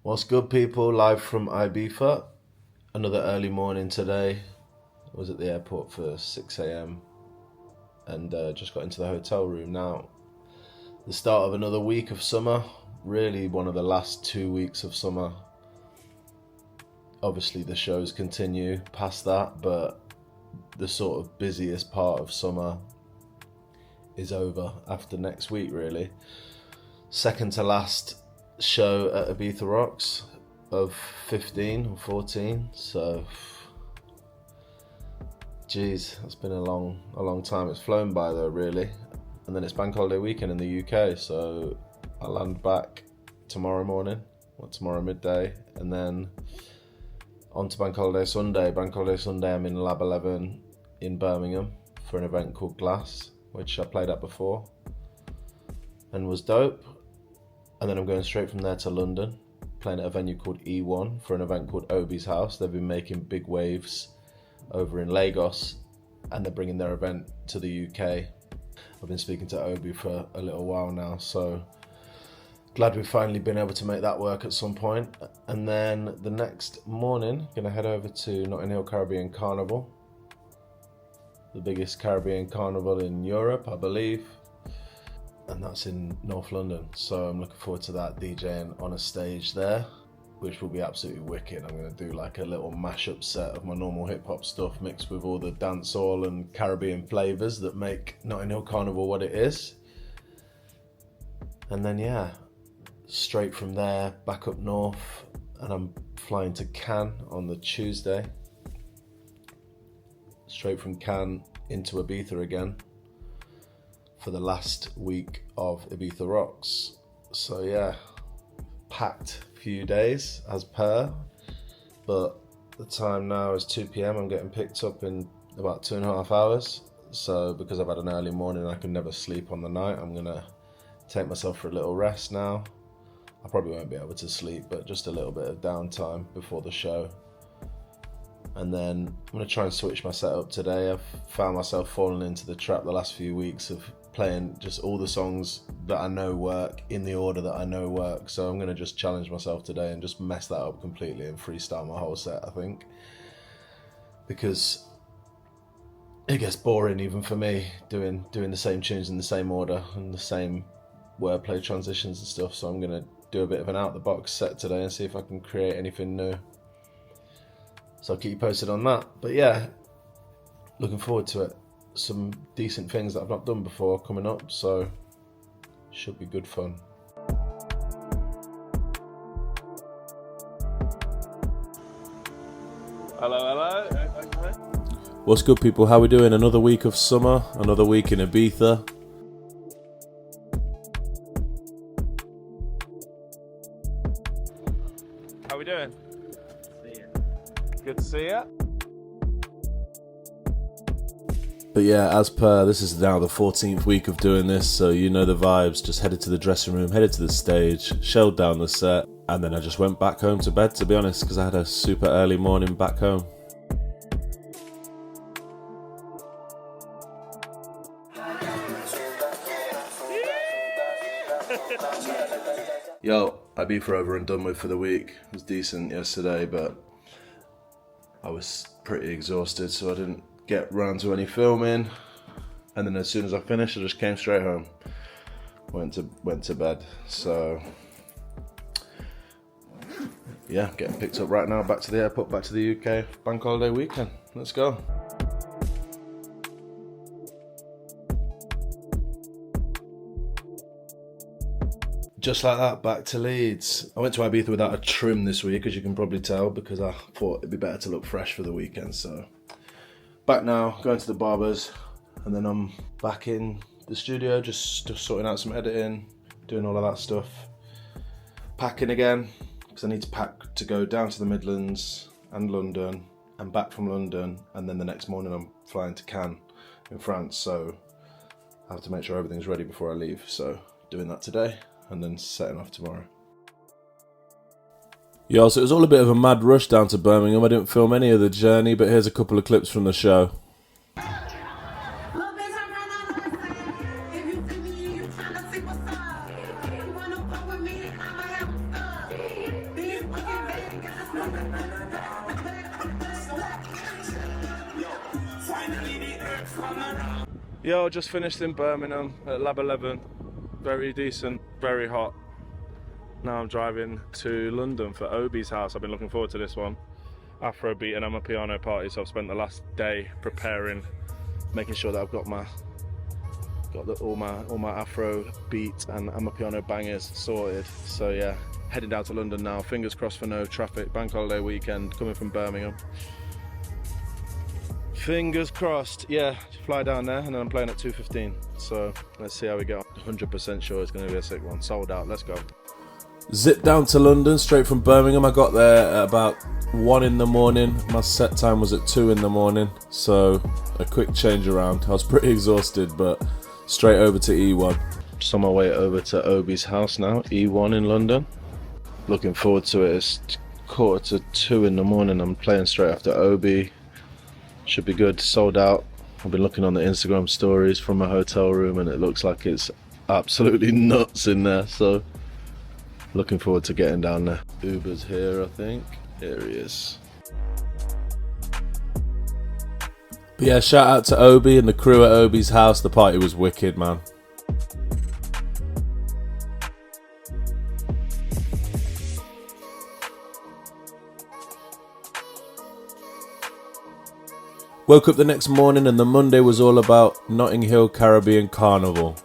What's good, people? Live from Ibiza. Another early morning today. I was at the airport for 6 a.m. and just got into the hotel room now. The start of another week of summer. Really one of the last 2 weeks of summer. Obviously the shows continue past that, but the sort of busiest part of summer is over after next week, really. Second to last show at Ibiza Rocks of 15 or 14, so geez, that's been a long time. It's flown by though, really. And then it's bank holiday weekend in the UK, so I land back tomorrow morning or tomorrow midday, and then on to bank holiday Sunday. Bank holiday Sunday I'm in Lab11 in Birmingham for an event called Glass, which I played at before and was dope. And then I'm going straight from there to London, playing at a venue called E1 for an event called Obi's House. They've been making big waves over in Lagos, and they're bringing their event to the UK. I've been speaking to Obi for a little while now, so glad we've finally been able to make that work at some point. And then the next morning, gonna head over to Notting Hill Caribbean Carnival, the biggest Caribbean carnival in Europe, I believe. And that's in North London, so I'm looking forward to that, DJing on a stage there, which will be absolutely wicked. I'm going to do like a little mashup set of my normal hip-hop stuff mixed with all the dancehall and Caribbean flavours that make Notting Hill Carnival what it is. And then yeah, straight from there back up north, and I'm flying to Cannes on the Tuesday. Straight from Cannes into Ibiza again for the last week of Ibiza Rocks. So yeah, packed few days as per, but the time now is 2 p.m. I'm getting picked up in about 2.5 hours. So because I've had an early morning, I can never sleep on the night. I'm gonna take myself for a little rest now. I probably won't be able to sleep, but just a little bit of downtime before the show. And then I'm gonna try and switch my setup today. I've found myself falling into the trap the last few weeks of playing just all the songs that I know work in the order that I know work. So I'm gonna just challenge myself today and just mess that up completely and freestyle my whole set, I think. Because it gets boring even for me doing the same tunes in the same order and the same wordplay transitions and stuff. So I'm gonna do a bit of an out the box set today and see if I can create anything new. So I'll keep you posted on that. But yeah, looking forward to it. Some decent things that I've not done before coming up, so should be good fun. Hello. What's good, people? How we doing? Another week of summer, another week in Ibiza. How we doing? Good to see you. But yeah, as per, this is now the 14th week of doing this, so you know the vibes. Just headed to the dressing room, headed to the stage, shelled down the set, and then I just went back home to bed, to be honest, because I had a super early morning back home. Yo, I'd be over and done with for the week. It was decent yesterday, but I was pretty exhausted, so I didn't get round to any filming. And then as soon as I finished, I just came straight home. Went to bed. So yeah, getting picked up right now, back to the airport, back to the UK, bank holiday weekend. Let's go. Just like that, back to Leeds. I went to Ibiza without a trim this week, as you can probably tell, because I thought it'd be better to look fresh for the weekend. So back now, going to the barbers, and then I'm back in the studio, just sorting out some editing, doing all of that stuff. Packing again, because I need to pack to go down to the Midlands and London, and back from London, and then the next morning I'm flying to Cannes in France, so I have to make sure everything's ready before I leave. So doing that today, and then setting off tomorrow. Yo, so it was all a bit of a mad rush down to Birmingham. I didn't film any of the journey, but here's a couple of clips from the show. Yo, just finished in Birmingham at Lab11. Very decent, very hot. Now I'm driving to London for Obi's house. I've been looking forward to this one. Afrobeat and Amapiano party, so I've spent the last day preparing, making sure that I've got all my Afro beat and Amapiano bangers sorted. So yeah, heading down to London now. Fingers crossed for no traffic. Bank holiday weekend, coming from Birmingham. Fingers crossed. Yeah, fly down there and then I'm playing at 2:15. So let's see how we go. 100% sure it's going to be a sick one. Sold out. Let's go. Zip down to London straight from Birmingham. I got there at about 1 in the morning. My set time was at 2 in the morning, so a quick change around. I was pretty exhausted, but straight over to E1. Just on my way over to Obi's house now, E1 in London. Looking forward to it. It's 1:45 in the morning. I'm playing straight after Obi. Should be good. Sold out. I've been looking on the Instagram stories from my hotel room and it looks like it's absolutely nuts in there, so looking forward to getting down there. Uber's here, I think. Here he is. But yeah, shout out to Obi and the crew at Obi's house. The party was wicked, man. Woke up the next morning and the Monday was all about Notting Hill Caribbean Carnival.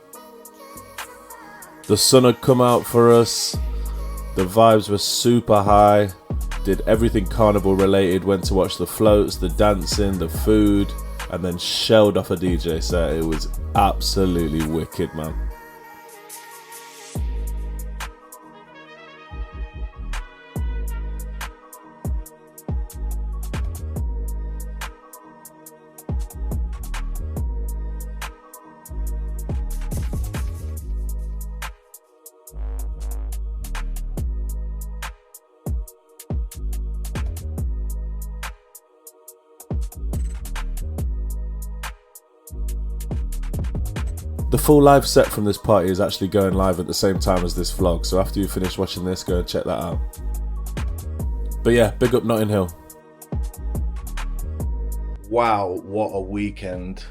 The sun had come out for us. The vibes were super high. Did everything carnival related. Went to watch the floats, the dancing, the food, and then shelled off a DJ set. It was absolutely wicked, man. The full live set from this party is actually going live at the same time as this vlog, so after you finish watching this, go and check that out. But yeah, big up Notting Hill. Wow, what a weekend.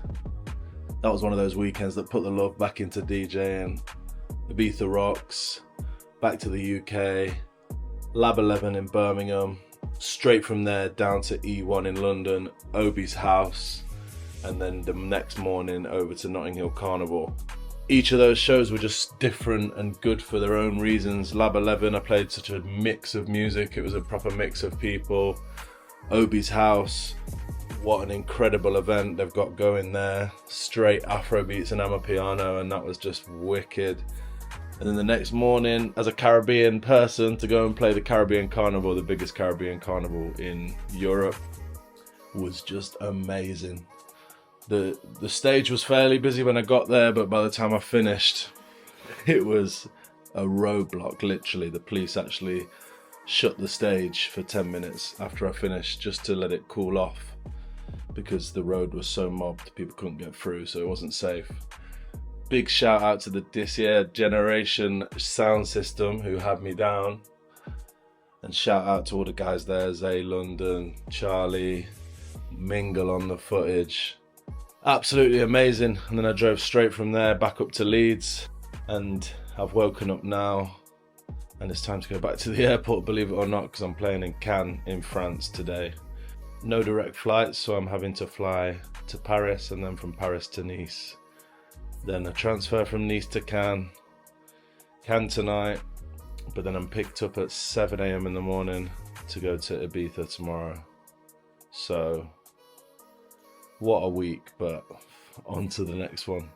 That was one of those weekends that put the love back into DJing. Ibiza rocks, back to the UK, Lab11 in Birmingham, straight from there down to E1 in London, Obi's house, and then the next morning over to Notting Hill Carnival. Each of those shows were just different and good for their own reasons. Lab11, I played such a mix of music. It was a proper mix of people. Obi's house, what an incredible event they've got going there. Straight Afro beats and Amapiano, and that was just wicked. And then the next morning, as a Caribbean person, to go and play the Caribbean Carnival, the biggest Caribbean Carnival in Europe, was just amazing. The stage was fairly busy when I got there, but by the time I finished, it was a roadblock, literally. The police actually shut the stage for 10 minutes after I finished just to let it cool off because the road was so mobbed, people couldn't get through, so it wasn't safe. Big shout out to the This Year Generation sound system who had me down, and shout out to all the guys there, Zay London, Charlie, Mingle on the footage. Absolutely amazing. And then I drove straight from there back up to Leeds, and I've woken up now and it's time to go back to the airport, believe it or not, because I'm playing in Cannes in France today. No direct flights, so I'm having to fly to Paris and then from Paris to Nice. Then a transfer from Nice to Cannes tonight, but then I'm picked up at 7 AM in the morning to go to Ibiza tomorrow. So what a week, but on to the next one.